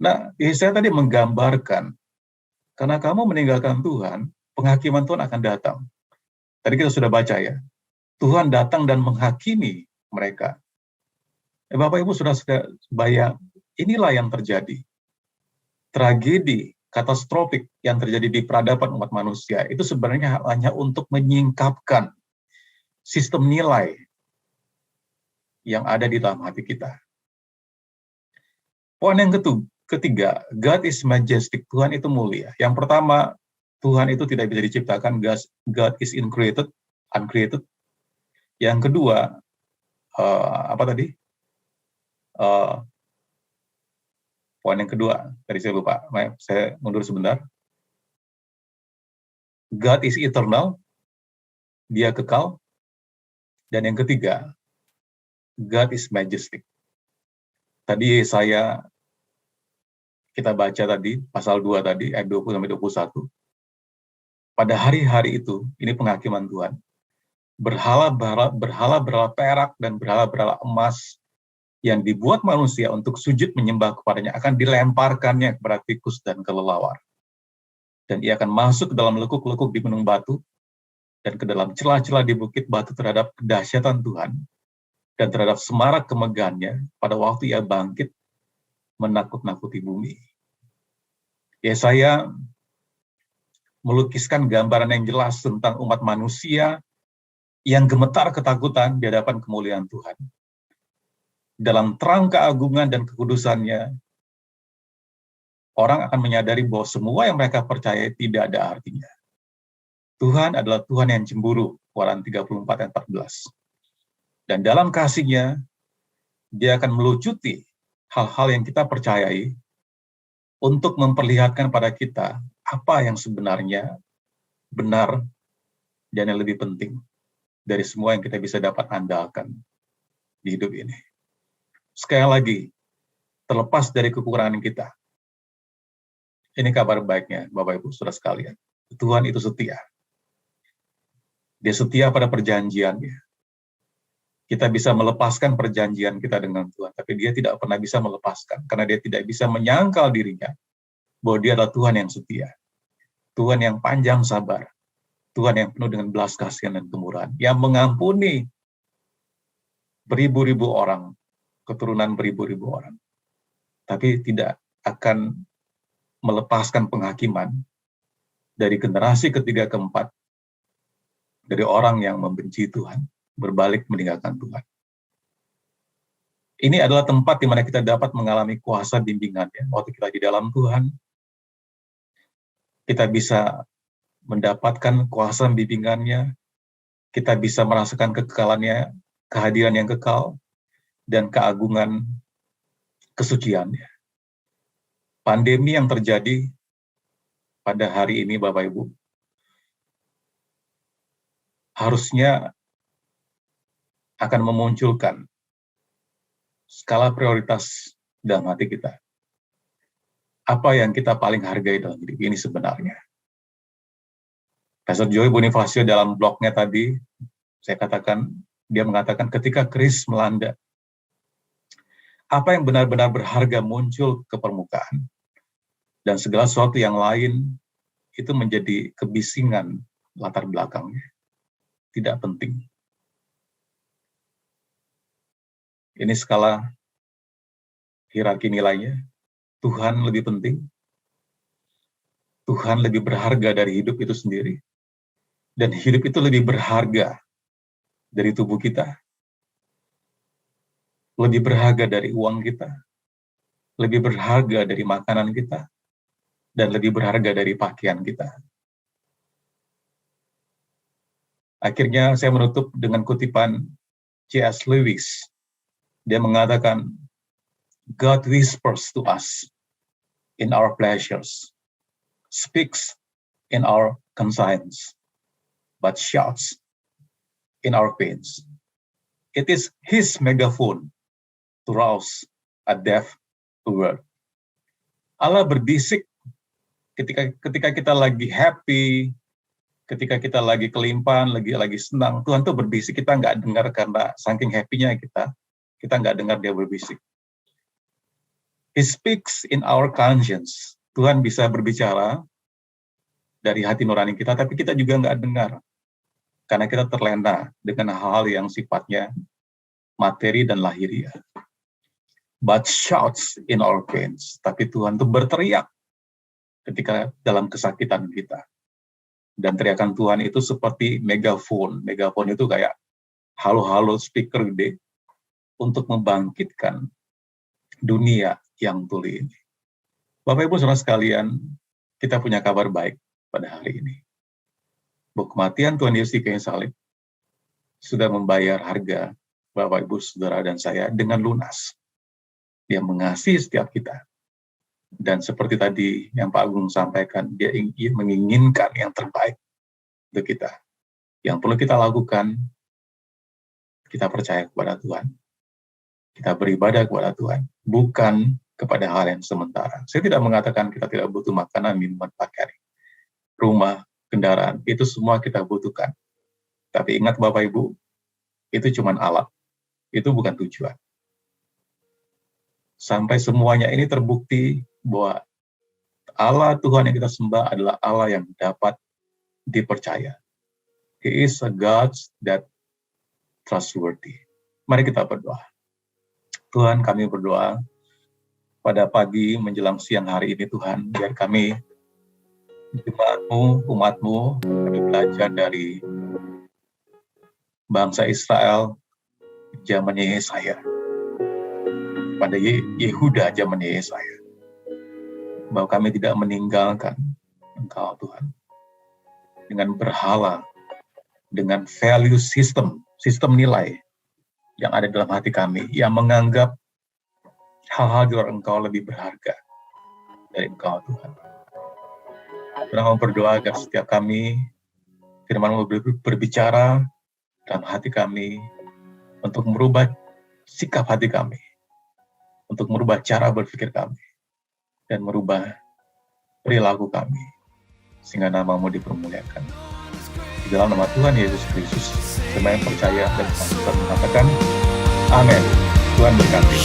Nah, Yesaya tadi menggambarkan, karena kamu meninggalkan Tuhan, penghakiman Tuhan akan datang. Tadi kita sudah baca ya, Tuhan datang dan menghakimi mereka. Bapak Ibu sudah bayang, inilah yang terjadi. Tragedi katastrofik yang terjadi di peradaban umat manusia itu sebenarnya hanya untuk menyingkapkan sistem nilai yang ada di dalam hati kita. Poin yang ketiga, God is majestic, Tuhan itu mulia. Yang pertama, Tuhan itu tidak bisa diciptakan, God is uncreated. Yang kedua, poin yang kedua, tadi saya lupa, saya mundur sebentar. God is eternal, Dia kekal. Dan yang ketiga, God is majestic. Tadi kita baca tadi, pasal 2 tadi, ayat 20-21. Pada hari-hari itu, ini penghakiman Tuhan. Berhala-berhala perak dan berhala-berhala emas yang dibuat manusia untuk sujud menyembah kepadanya akan dilemparkannya kepada tikus dan kelelawar. Dan ia akan masuk ke dalam lekuk-lekuk di gunung batu dan ke dalam celah-celah di bukit batu terhadap kedahsyatan Tuhan dan terhadap semarak kemegahannya pada waktu ia bangkit menakut-nakuti bumi. Yesaya melukiskan gambaran yang jelas tentang umat manusia yang gemetar ketakutan di hadapan kemuliaan Tuhan. Dalam terang keagungan dan kekudusannya, orang akan menyadari bahwa semua yang mereka percaya tidak ada artinya. Tuhan adalah Tuhan yang cemburu, Keluaran 34 ayat 14. Dan dalam kasih-Nya, Dia akan melucuti hal-hal yang kita percayai untuk memperlihatkan pada kita apa yang sebenarnya benar dan yang lebih penting dari semua yang kita bisa dapat andalkan di hidup ini. Sekali lagi, terlepas dari kekurangan kita, ini kabar baiknya, Bapak Ibu Saudara sekalian. Tuhan itu setia. Dia setia pada perjanjiannya. Kita bisa melepaskan perjanjian kita dengan Tuhan, tapi dia tidak pernah bisa melepaskan, karena dia tidak bisa menyangkal dirinya bahwa dia adalah Tuhan yang setia. Tuhan yang panjang sabar. Tuhan yang penuh dengan belas kasihan dan kemurahan, yang mengampuni beribu-ribu orang, keturunan beribu-ribu orang, tapi tidak akan melepaskan penghakiman dari generasi ketiga keempat dari orang yang membenci Tuhan, berbalik meninggalkan Tuhan. Ini adalah tempat di mana kita dapat mengalami kuasa bimbingannya. Waktu kita di dalam Tuhan, kita bisa mendapatkan kuasa bimbingannya, kita bisa merasakan kekekalannya, kehadiran yang kekal, dan keagungan kesuciannya. Pandemi yang terjadi pada hari ini, Bapak Ibu, harusnya akan memunculkan skala prioritas dalam hati kita. Apa yang kita paling hargai dalam hidup ini sebenarnya? Pastor Joy Bonifacio dalam blognya tadi, dia mengatakan ketika keris melanda, apa yang benar-benar berharga muncul ke permukaan, dan segala sesuatu yang lain itu menjadi kebisingan latar belakangnya. Tidak penting. Ini skala hierarki nilainya. Tuhan lebih penting. Tuhan lebih berharga dari hidup itu sendiri. Dan hidup itu lebih berharga dari tubuh kita. Lebih berharga dari uang kita. Lebih berharga dari makanan kita. Dan lebih berharga dari pakaian kita. Akhirnya saya menutup dengan kutipan C.S. Lewis. Dia mengatakan, God whispers to us in our pleasures, speaks in our conscience, but shouts in our pains. It is his megaphone to rouse a deaf world. Allah berbisik ketika kita lagi happy, ketika kita lagi kelimpahan, lagi senang. Tuhan tuh berbisik, kita nggak dengar karena saking happy-nya kita nggak dengar dia berbisik. He speaks in our conscience. Tuhan bisa berbicara dari hati nurani kita, tapi kita juga nggak dengar. Karena kita terlena dengan hal-hal yang sifatnya materi dan lahiriah. But shouts in our pains. Tapi Tuhan tuh berteriak ketika dalam kesakitan kita. Dan teriakan Tuhan itu seperti megafon. Megafon itu kayak halo-halo speaker gede untuk membangkitkan dunia yang tuli ini. Bapak Ibu Saudara sekalian, kita punya kabar baik pada hari ini. Bahwa kematian Tuhan Yesus di kayu salib sudah membayar harga Bapak Ibu Saudara dan saya dengan lunas. Dia mengasihi setiap kita. Dan seperti tadi yang Pak Agung sampaikan, dia menginginkan yang terbaik untuk kita. Yang perlu kita lakukan, kita percaya kepada Tuhan. Kita beribadah kepada Tuhan, bukan kepada hal yang sementara. Saya tidak mengatakan kita tidak butuh makanan, minuman, pakaian, rumah, kendaraan, itu semua kita butuhkan. Tapi ingat Bapak Ibu, itu cuma alat, itu bukan tujuan. Sampai semuanya ini terbukti bahwa Allah Tuhan yang kita sembah adalah Allah yang dapat dipercaya. He is a God that trustworthy. Mari kita berdoa. Tuhan, kami berdoa pada pagi menjelang siang hari ini Tuhan, biar kami jemaat-Mu, umat-Mu, kami belajar dari bangsa Israel zamannya Yesaya, pada Yehuda zamannya Yesaya, bahwa kami tidak meninggalkan Engkau Tuhan dengan berhala, dengan value system nilai yang ada dalam hati kami, yang menganggap hal-hal di luar Engkau lebih berharga dari Engkau, Tuhan. Tuhan, kami berdoa agar setiap kami, firman-Mu berbicara dalam hati kami, untuk merubah sikap hati kami, untuk merubah cara berpikir kami, dan merubah perilaku kami, sehingga nama-Mu dipermuliakan. Di dalam nama Tuhan Yesus Kristus, semua yang percaya dan mengatakan, amin. Tuhan berkati.